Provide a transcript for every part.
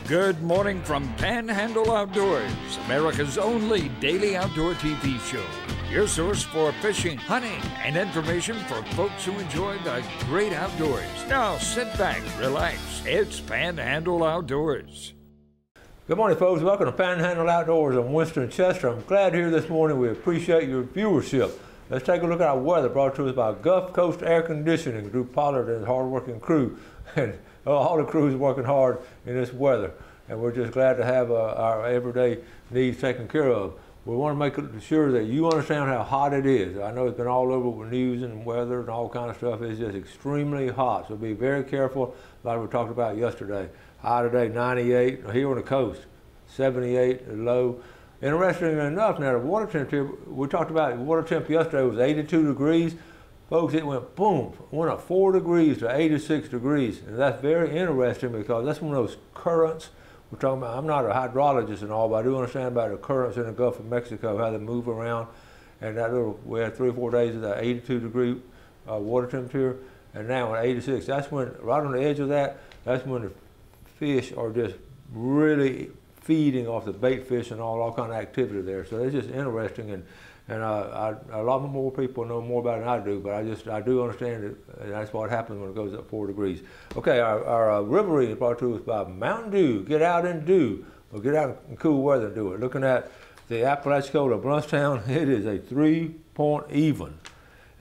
Good morning from Panhandle Outdoors, America's only daily outdoor TV show. Your source for fishing, hunting, and information for folks who enjoy the great outdoors. Now sit back, relax. It's Panhandle Outdoors. Good morning, folks. Welcome to Panhandle Outdoors. I'm Winston Chester. I'm glad you're here this morning. We appreciate your viewership. Let's take a look at our weather brought to us by Gulf Coast Air Conditioning, Drew Pollard and his hard-working crew. And all the crew is working hard in this weather. And we're just glad to have our everyday needs taken care of. We want to make sure that you understand how hot it is. I know it's been all over with news and weather and all kind of stuff. It's just extremely hot. So be very careful, like we talked about yesterday. High today, 98. Here on the coast, 78 low. Interestingly enough, now the water temperature, we talked about water temp yesterday was 82 degrees. Folks, it went boom, went up 4 degrees to 86 degrees. And that's very interesting because that's one of those currents we're talking about. I'm not a hydrologist and all, but I do understand about the currents in the Gulf of Mexico, how they move around. And that we had 3 or 4 days of that 82 degree water temperature. And now at 86, that's when, right on the edge of that, that's when the fish are just really feeding off the bait fish and all kind of activity there. So it's just interesting, and a lot more people know more about it than I do, but I do understand it, and that's what happens when it goes up 4 degrees. Okay, our river reading is brought to us by Mountain Dew. Get out and do, or get out in cool weather and do it. Looking at the Apalachicola of Brunstown, it is a 3-point even,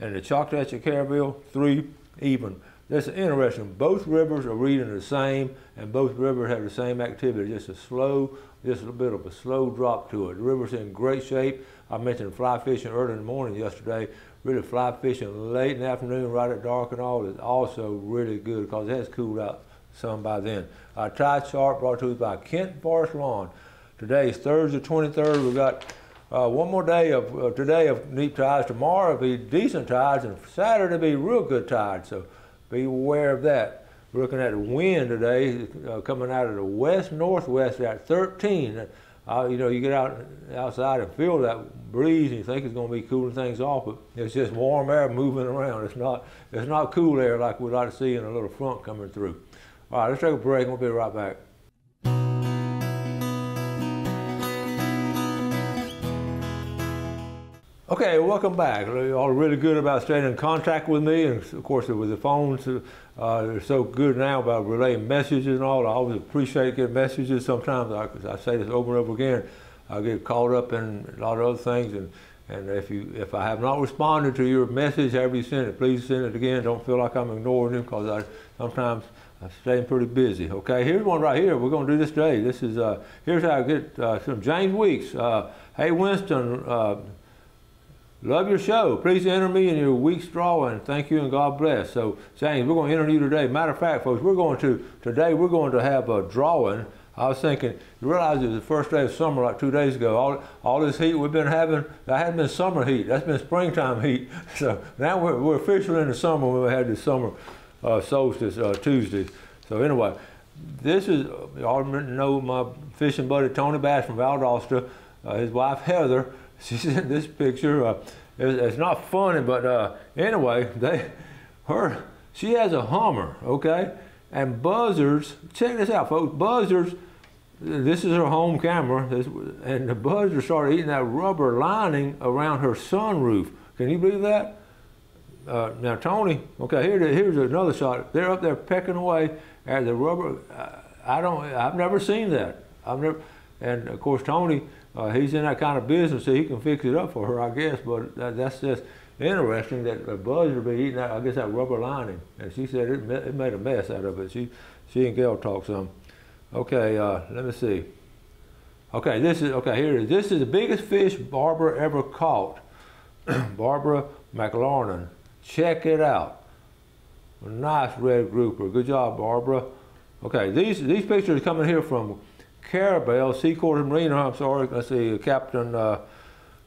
and the Choctaw Caraville 3 even. That's interesting. Both rivers are reading the same, and both rivers have the same activity. Just a little bit of a slow drop to it. The river's in great shape. I mentioned fly fishing early in the morning yesterday. Really fly fishing late in the afternoon, right at dark and all, is also really good because it has cooled out some by then. Our tide chart brought to us by Kent Forest Lawn. Today is Thursday, 23rd. We've got one more day of today of neat tides. Tomorrow will be decent tides, and Saturday will be real good tides. So be aware of that. We're looking at the wind today coming out of the west-northwest at 13. You get outside and feel that breeze, and you think it's going to be cooling things off, but it's just warm air moving around. It's not cool air like we'd like to see in a little front coming through. All right, let's take a break. We'll be right back. Okay, welcome back. You all are really good about staying in contact with me, and of course with the phones, they're so good now about relaying messages and all. I always appreciate getting messages. Sometimes I say this over and over again, I get caught up in a lot of other things, and if I have not responded to your message, however you send it, please send it again. Don't feel like I'm ignoring you because sometimes I'm staying pretty busy. Okay, here's one right here. We're going to do this today. This is here's how I get some James Weeks. Hey Winston. Love your show. Please enter me in your week's drawing. Thank you and God bless. So, James, we're going to enter you today. Matter of fact, folks, today we're going to have a drawing. I was thinking, you realize it was the first day of summer like 2 days ago. All this heat we've been having, that hadn't been summer heat. That's been springtime heat. So now we're officially in the summer when we had the summer solstice Tuesday. So anyway, this is, y'all know my fishing buddy Tony Bass from Valdosta, his wife Heather. She sent this picture. It's not funny, but anyway, she has a Hummer, okay? And buzzards, check this out, folks. Buzzards, this is her home camera, and the buzzards started eating that rubber lining around her sunroof. Can you believe that? Now, Tony, okay, here's another shot. They're up there pecking away at the rubber. I've never seen that. And of course, Tony, he's in that kind of business, so he can fix it up for her, I guess. But that's just interesting that the buzzard be eating that, I guess, that rubber lining. And she said it made a mess out of it. She and Gail talked some. Okay, let me see. Okay, here it is. This is the biggest fish Barbara ever caught. Barbara McLaurin. Check it out. A nice red grouper. Good job, Barbara. Okay, these pictures are coming here from Carabel, Seacourt and Marina. I'm sorry. Let's see. Captain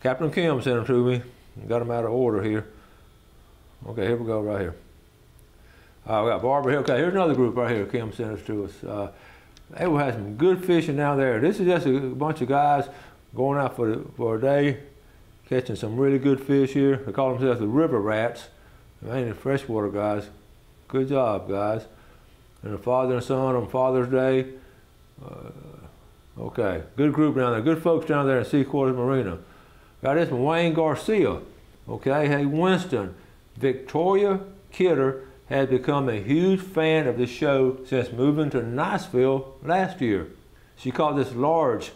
Kim sent them to me. Got them out of order here. Okay, here we go right here. We got Barbara here. Okay, here's another group right here. Kim sent us to us. They will have some good fishing down there. This is just a bunch of guys going out for a day, catching some really good fish here. They call themselves the river rats. They ain't the freshwater guys. Good job, guys. And a father and son on Father's Day. Okay, good group down there, good folks down there in Seaquarters Marina. Got this from Wayne Garcia. Okay, hey Winston, Victoria Kidder has become a huge fan of the show since moving to Niceville last year. She caught this large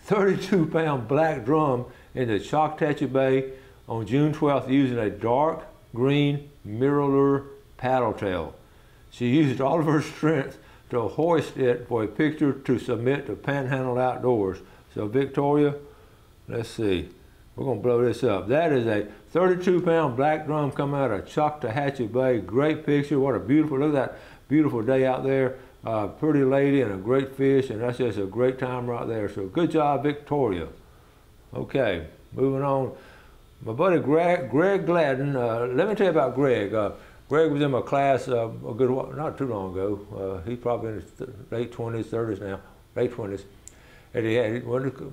32-pound black drum in the Choctawhatchee Bay on June 12th using a dark green mirror paddle tail. She used all of her strength to hoist it for a picture to submit to Panhandle Outdoors. So Victoria, let's see, we're gonna blow this up. That is a 32-pound black drum coming out of Choctawhatchee Bay. Great picture, what a beautiful, look at that beautiful day out there. Pretty lady and a great fish, and that's just a great time right there. So good job, Victoria. Okay, moving on. My buddy Greg Gladden, let me tell you about Greg. Greg was in my class a good while, not too long ago. He's probably in his late 20s, 30s now, late 20s. And he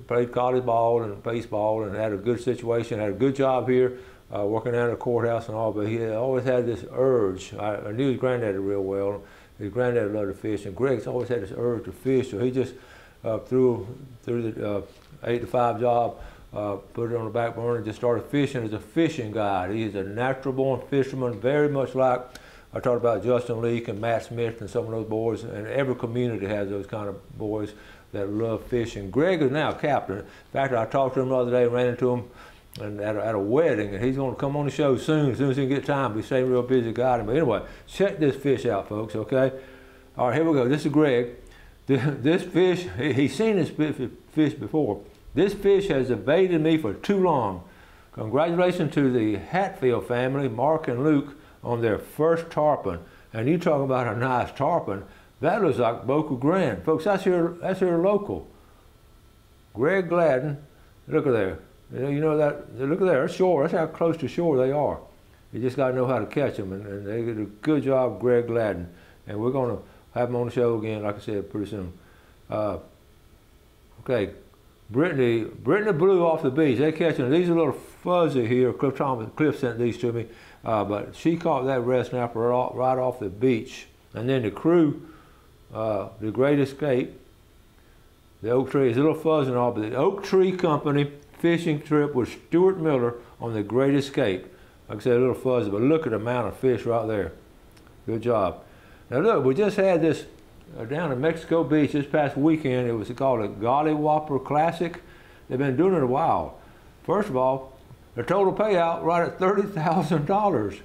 played college ball and baseball and had a good situation, had a good job here, working out at the courthouse and all, but he always had this urge. I knew his granddaddy real well. His granddaddy loved to fish, and Greg's always had this urge to fish, so he just through the 8 to 5 job, put it on the back burner and just started fishing as a fishing guide. He's a natural born fisherman, very much like I talked about Justin Leake and Matt Smith and some of those boys, and every community has those kind of boys that love fishing. Greg is now a captain. In fact, I talked to him the other day, ran into him and at a wedding, and he's going to come on the show soon as he can get time. He's staying real busy guiding. But anyway, check this fish out, folks, okay? All right, here we go. This is Greg. This fish, he's seen this fish before. This fish has evaded me for too long. Congratulations to the Hatfield family, Mark and Luke, on their first tarpon. And you talking about a nice tarpon. That looks like Boca Grande. Folks, that's here local. Greg Gladden, look at there. You know that, look at there, shore, that's how close to shore they are. You just got to know how to catch them, and they did a good job, Greg Gladden. And we're going to have them on the show again, like I said, pretty soon. Okay, Brittany Blue off the beach. They catching, these are a little fuzzy here. Cliff sent these to me, but she caught that red snapper right off the beach. And then the crew, the Great Escape, the Oak Tree, it's a little fuzzy and all, but the Oak Tree Company fishing trip with Stuart Miller on the Great Escape. Like I said, a little fuzzy, but look at the amount of fish right there. Good job. Now look, we just had this down in Mexico Beach this past weekend. It was called a Golly Whopper Classic. They've been doing it a while. First of all, the total payout right at $30,000.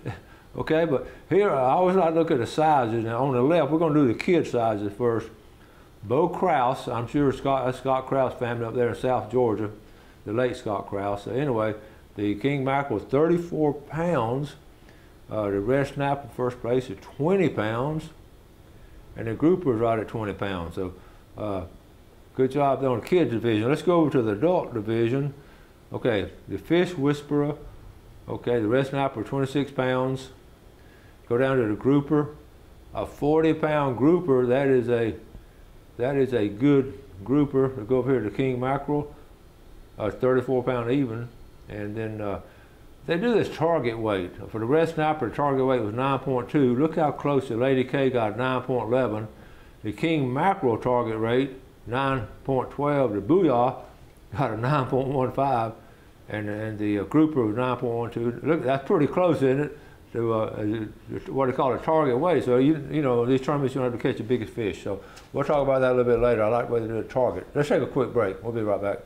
Okay, but here I always like to look at the sizes. Now on the left, we're going to do the kid sizes first. Bo Krause, I'm sure Scott Krause family up there in South Georgia, the late Scott Krause. So anyway, the king mackerel was 34 pounds. The red snapper first place at 20 pounds. And the grouper is right at 20 pounds. So good job there on the kids division. Let's go over to the adult division. Okay, the fish whisperer. Okay, the red snapper 26 pounds. Go down to the grouper. A 40-pound grouper, that is a good grouper. We'll go over here to king mackerel. 34-pound even. And then they do this target weight. For the red snapper, the target weight was 9.2. Look how close the Lady K got, 9.11. The king mackerel target rate, 9.12. The booyah got a 9.15. And the grouper was 9.12. Look, that's pretty close, isn't it, to what they call a target weight. So, you know, these tournaments, you don't have to catch the biggest fish. So we'll talk about that a little bit later. I like the way they do a target. Let's take a quick break. We'll be right back.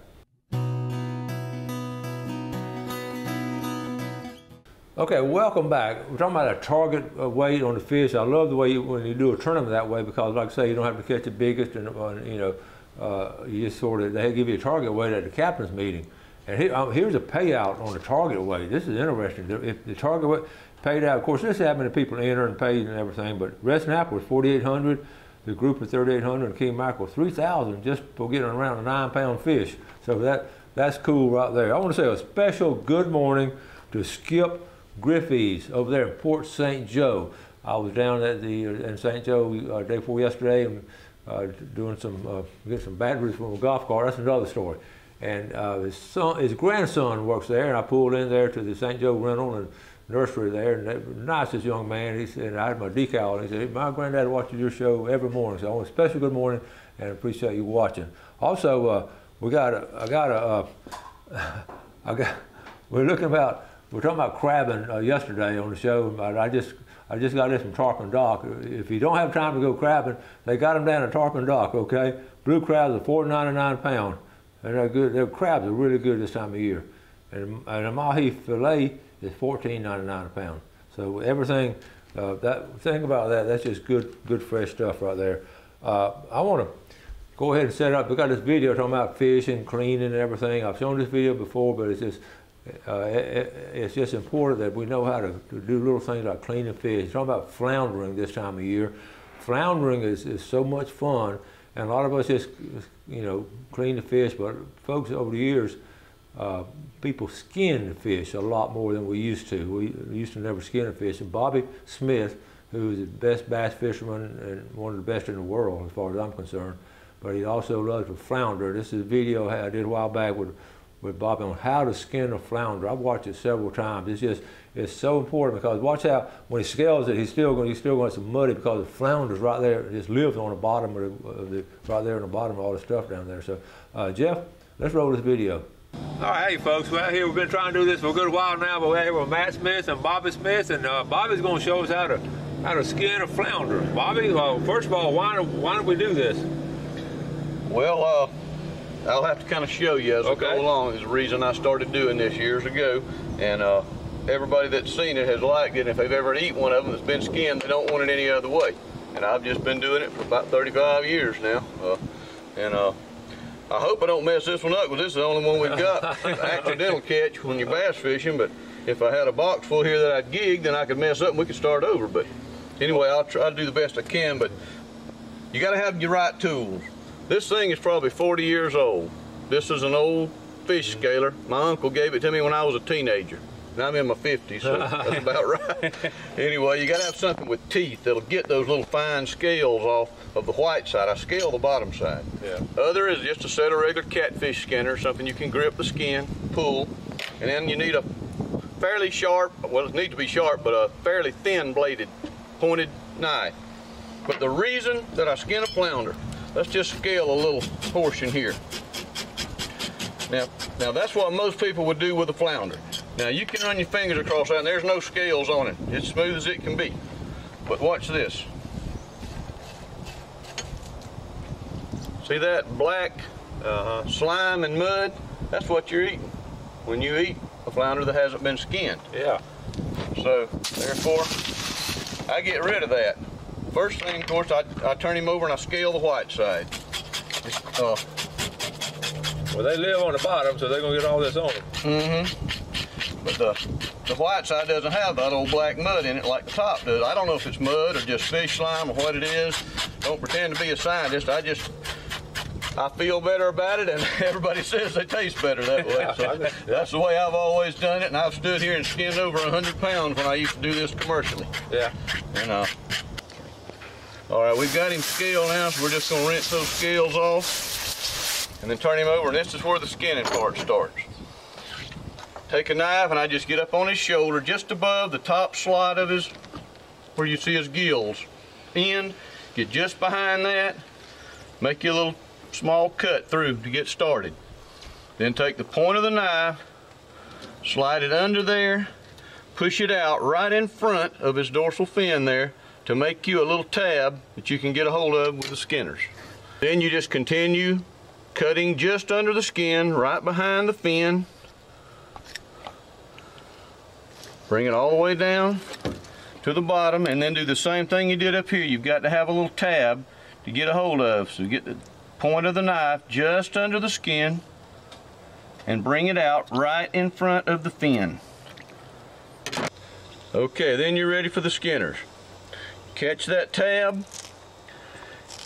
Okay, welcome back. We're talking about a target weight on the fish. I love the way when you do a tournament that way, because like I say, you don't have to catch the biggest, and you know, you just sort of, they give you a target weight at the captain's meeting. And here's a payout on the target weight. This is interesting. If the target weight paid out, of course, this is how many people enter and paid and everything, but red snapper was 4,800, the group was 3,800, and king mackerel 3,000 just for getting around a 9-pound fish. So that's cool right there. I want to say a special good morning to Skip Griffey's over there in Port St. Joe. I was down at in St. Joe day before yesterday and doing getting some batteries from a golf cart. That's another story. And his grandson works there, and I pulled in there to the St. Joe rental, and nursery there, and the nicest young man. He said, I had my decal, and he said, my granddad watches your show every morning, so I want a special good morning, and I appreciate you watching. Also, we're talking about crabbing yesterday on the show. I just got this from Tarpon Dock. If you don't have time to go crabbing, they got them down at Tarpon Dock, okay? Blue crabs are $4.99 a pound, and they're good. Their crabs are really good this time of year. And a mahi fillet is $14.99 a pound. So everything, think about that. That's just good fresh stuff right there. I want to go ahead and set up. We got this video talking about fishing, cleaning, and everything. I've shown this video before, but it's just important that we know how to do little things like cleaning fish. Talking about floundering this time of year. Floundering is so much fun, and a lot of us just clean the fish. But folks, over the years, people skin the fish a lot more than we used to. We used to never skin a fish. And Bobby Smith, who is the best bass fisherman and one of the best in the world as far as I'm concerned, but he also loves to flounder. This is a video I did a while back with Bobby on how to skin a flounder. I've watched it several times. It's so important because watch how when he scales it, he's still going to some muddy because the flounder's right there. It just lives on the bottom right there on the bottom of all the stuff down there. So Jeff, let's roll this video. All right, hey folks, we're out here. We've been trying to do this for a good while now, but we're out here with Matt Smith and Bobby Smith, and Bobby's going to show us how to skin a flounder. Bobby, first of all, why do we do this? Well, I'll have to kind of show you as I go along. Is the reason I started doing this years ago, and everybody that's seen it has liked it. If they've ever eaten one of them that's been skinned, they don't want it any other way. And I've just been doing it for about 35 years now, I hope I don't mess this one up, because this is the only one we've got. Accidental catch when you're bass fishing, but if I had a box full here that I'd gig, then I could mess up and we could start over. But anyway, I'll try to do the best I can, but you got to have your right tools. This thing is probably 40 years old. This is an old fish scaler. My uncle gave it to me when I was a teenager. Now I'm in my 50s, so that's about right. Anyway, you got to have something with teeth that'll get those little fine scales off of the white side. I scale the bottom side. Yeah. Other is just a set of regular catfish skinner, something you can grip the skin, pull, and then you need a fairly sharp, well, it needs to be sharp, but a fairly thin bladed, pointed knife. But the reason that I skin a flounder, let's just scale a little portion here. Now that's what most people would do with a flounder. Now you can run your fingers across that and there's no scales on it. It's smooth as it can be. But watch this. See that black slime and mud? That's what you're eating when you eat a flounder that hasn't been skinned. Yeah. So therefore, I get rid of that. First thing, of course, I turn him over and I scale the white side. Well, they live on the bottom, so they're gonna get all this on them. Mm-hmm. But the white side doesn't have that old black mud in it like the top does. I don't know if it's mud or just fish slime or what it is. Don't pretend to be a scientist. I feel better about it, and everybody says they taste better that way. So that's the way I've always done it, and I've stood here and skinned over 100 pounds when I used to do this commercially. Yeah. And all right, we've got him scaled now, so we're just gonna rinse those scales off and then turn him over, and this is where the skinning part starts. Take a knife and I just get up on his shoulder, just above the top slot of his, where you see his gills end, get just behind that, make you a little small cut through to get started. Then take the point of the knife, slide it under there, push it out right in front of his dorsal fin there to make you a little tab that you can get a hold of with the skinners. Then you just continue cutting just under the skin, right behind the fin. Bring it all the way down to the bottom, and then do the same thing you did up here. You've got to have a little tab to get a hold of. So get the point of the knife just under the skin and bring it out right in front of the fin. Okay, then you're ready for the skinners. Catch that tab,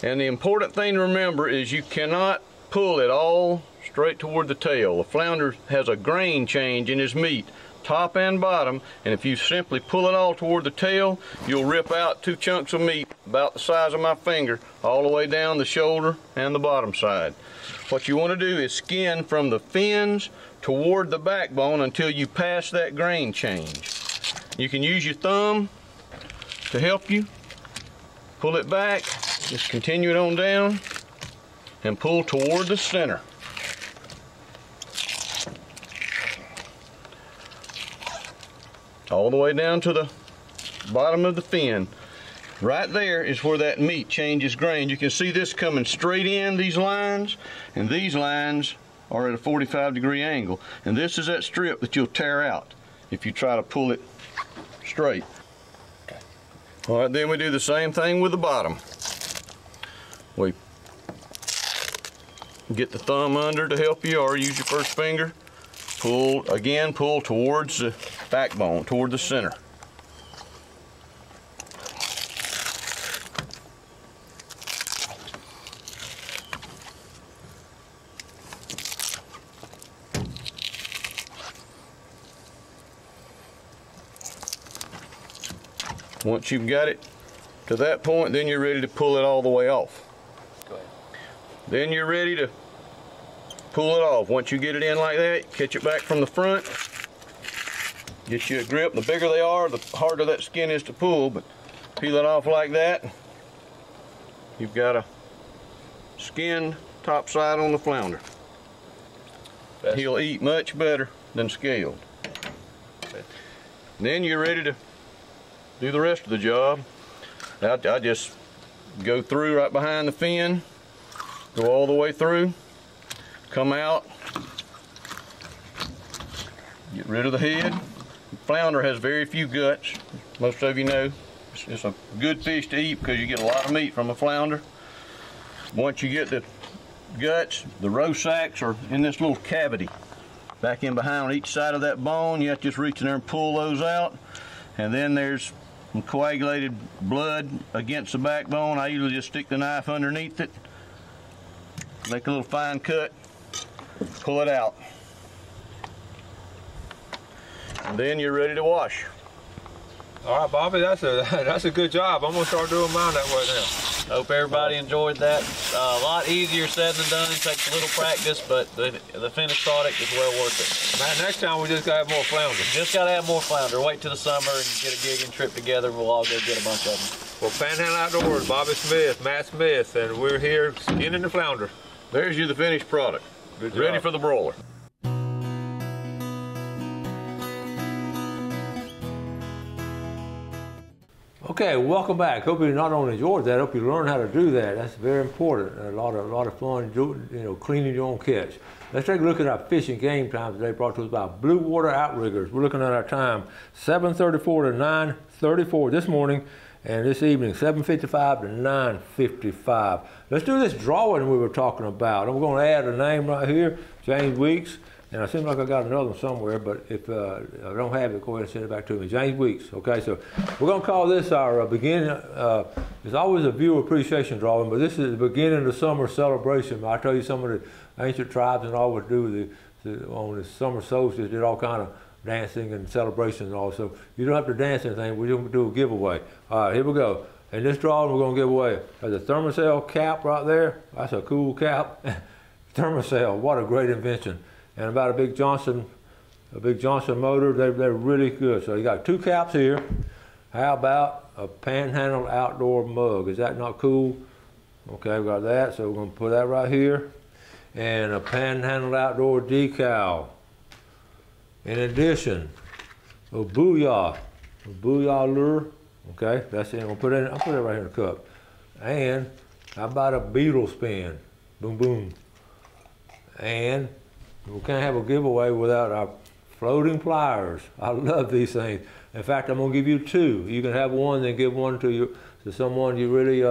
and the important thing to remember is you cannot pull it all straight toward the tail. The flounder has a grain change in his meat, top and bottom, and if you simply pull it all toward the tail, you'll rip out 2 chunks of meat about the size of my finger all the way down the shoulder and the bottom side. What you want to do is skin from the fins toward the backbone until you pass that grain change. You can use your thumb to help you. Pull it back, just continue it on down, and pull toward the center. All the way down to the bottom of the fin. Right there is where that meat changes grain. You can see this coming straight in, these lines, and these lines are at a 45-degree angle. And this is that strip that you'll tear out if you try to pull it straight. All right, then we do the same thing with the bottom. We get the thumb under to help you, or use your first finger. Pull towards the backbone, toward the center. Once you've got it to that point, then you're ready to pull it all the way off. Go ahead. Then you're ready to pull it off. Once you get it in like that, catch it back from the front. Get you a grip. The bigger they are, the harder that skin is to pull, but peel it off like that. You've got a skinned top side on the flounder. He'll eat much better than scaled. Then you're ready to do the rest of the job. I just go through right behind the fin, go all the way through, come out, get rid of the head. Flounder has very few guts. Most of you know it's a good fish to eat because you get a lot of meat from a flounder. Once you get the guts, the roe sacks are in this little cavity back in behind on each side of that bone. You have to just reach in there and pull those out. And then there's some coagulated blood against the backbone. I usually just stick the knife underneath it, make a little fine cut, pull it out. And then you're ready to wash. All right, Bobby, that's a good job. I'm gonna start doing mine that way now. Hope everybody enjoyed that. A lot easier said than done. It takes a little practice, but the finished product is well worth it. Man, next time we just gotta have more flounder. Just gotta have more flounder. Wait till the summer and get a gigging trip together. We'll all go get a bunch of them. Well, Panhandle Outdoors, Bobby Smith, Matt Smith, and we're here skinning the flounder. There's you the finished product. Good job. Ready for the broiler. Okay, welcome back. Hope you not only enjoyed that, hope you learned how to do that. That's very important. A lot of fun, cleaning your own catch. Let's take a look at our fishing game time today, brought to us by Blue Water Outriggers. We're looking at our time, 7:34 to 9:34 this morning, and this evening, 7:55 to 9:55. Let's do this drawing we were talking about. And we're going to add a name right here, James Weeks. And it seems like I got another one somewhere, but if I don't have it, go ahead and send it back to me. James Weeks, okay? So we're gonna call this our beginning, it's always a viewer appreciation drawing, but this is the beginning of the summer celebration. I tell you, some of the ancient tribes and all would do on the summer solstice, did all kind of dancing and celebrations and all. So you don't have to dance anything, we're gonna do a giveaway. All right, here we go. And this drawing we're gonna give away, there's a thermocell cap right there. That's a cool cap. Thermocell, what a great invention. And about a big Johnson motor. They're really good. So you got two caps here. How about a Panhandle outdoor mug? Is that not cool? Okay, we got that. So we're gonna put that right here. And a Panhandle outdoor decal. In addition, a booyah lure. Okay, that's it. I'll put it right here in the cup. And how about a beetle spin? Boom, boom. And we can't have a giveaway without our floating pliers. I love these things. In fact, I'm gonna give you two. You can have one, then give one to someone you really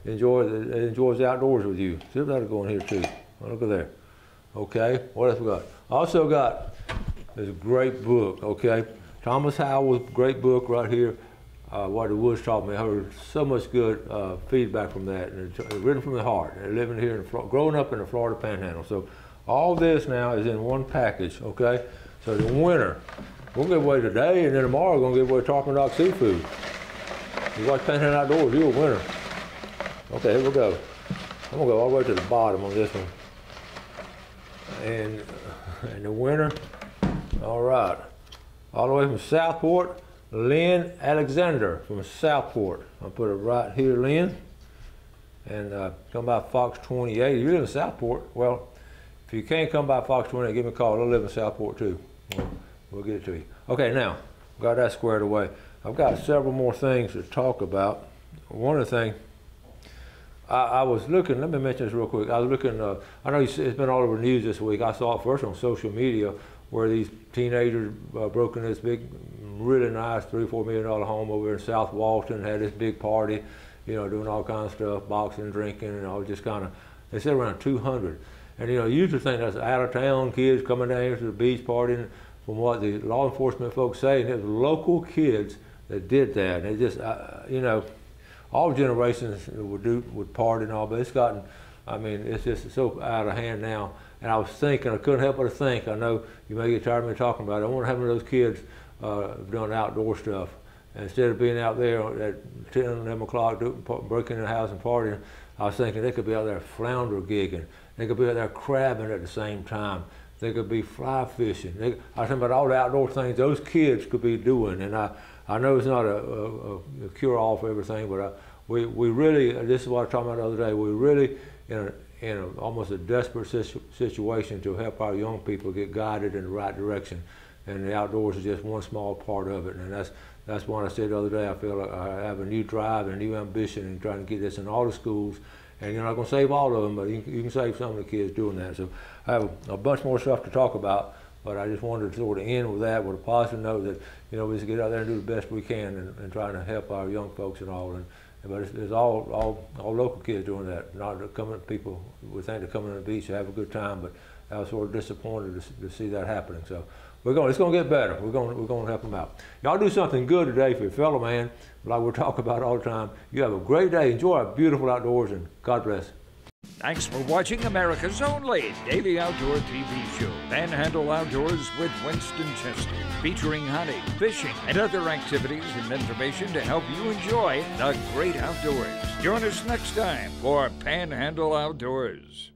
enjoys outdoors with you. See if that'll go in here too. Oh, look at there. Okay, what else we got? Also got this great book, okay? Thomas Howell's great book right here, What the Woods Taught Me. I heard so much good feedback from that, and it's written from the heart. And living here, growing up in the Florida Panhandle. So all this now is in one package, okay? So the winner, we'll give away today, and then tomorrow we're gonna give away Tarpon Rock Seafood. You watch Panhandle Outdoors, you're a winner. Okay, here we go. I'm gonna go all the way to the bottom on this one. And the winner, all right. All the way from Southport, Lynn Alexander from Southport. I'll put it right here, Lynn. And come by Fox 28. If you live in Southport, well, if you can't come by Fox 28, give me a call. I live in Southport too. We'll get it to you. Okay, now, got that squared away. I've got several more things to talk about. One of the things, I was looking, let me mention this real quick. I was looking, I know it's been all over the news this week. I saw it first on social media where these teenagers broke in this big, really nice $3-4 million home over in South Walton, had this big party, you know, doing all kinds of stuff, boxing, drinking, and all just kind of, they said around 200. And you know, you usually think that's out of town kids coming down here to the beach partying. From what the law enforcement folks say, and it was local kids that did that. And it just, you know, all generations would party and all, but it's gotten, I mean, it's just so out of hand now. And I was thinking, I couldn't help but to think, I know you may get tired of me talking about it, I wonder how many of those kids doing outdoor stuff. And instead of being out there at 10, 11 o'clock, breaking in the house and partying, I was thinking they could be out there flounder gigging. They could be out there crabbing at the same time. They could be fly fishing. I was thinking about all the outdoor things those kids could be doing. And I know it's not a cure-all for everything, but we really, this is what I was talking about the other day, we're really in almost a desperate situation to help our young people get guided in the right direction. And the outdoors is just one small part of it. And that's what I said the other day. I feel like I have a new drive and a new ambition in trying to get this in all the schools. And you're not going to save all of them, but you can save some of the kids doing that. So I have a bunch more stuff to talk about, but I just wanted to sort of end with that, with a positive note that, you know, we just get out there and do the best we can and trying to help our young folks and all. But it's all local kids doing that. Not coming, people would think they're coming to the beach to have a good time, but I was sort of disappointed to see that happening. So it's going to get better. We're going to help them out. Y'all do something good today for your fellow man, like we're talking about all the time. You have a great day. Enjoy our beautiful outdoors, and God bless. Thanks for watching America's only daily outdoor TV show, Panhandle Outdoors with Winston Chester, featuring hunting, fishing, and other activities and information to help you enjoy the great outdoors. Join us next time for Panhandle Outdoors.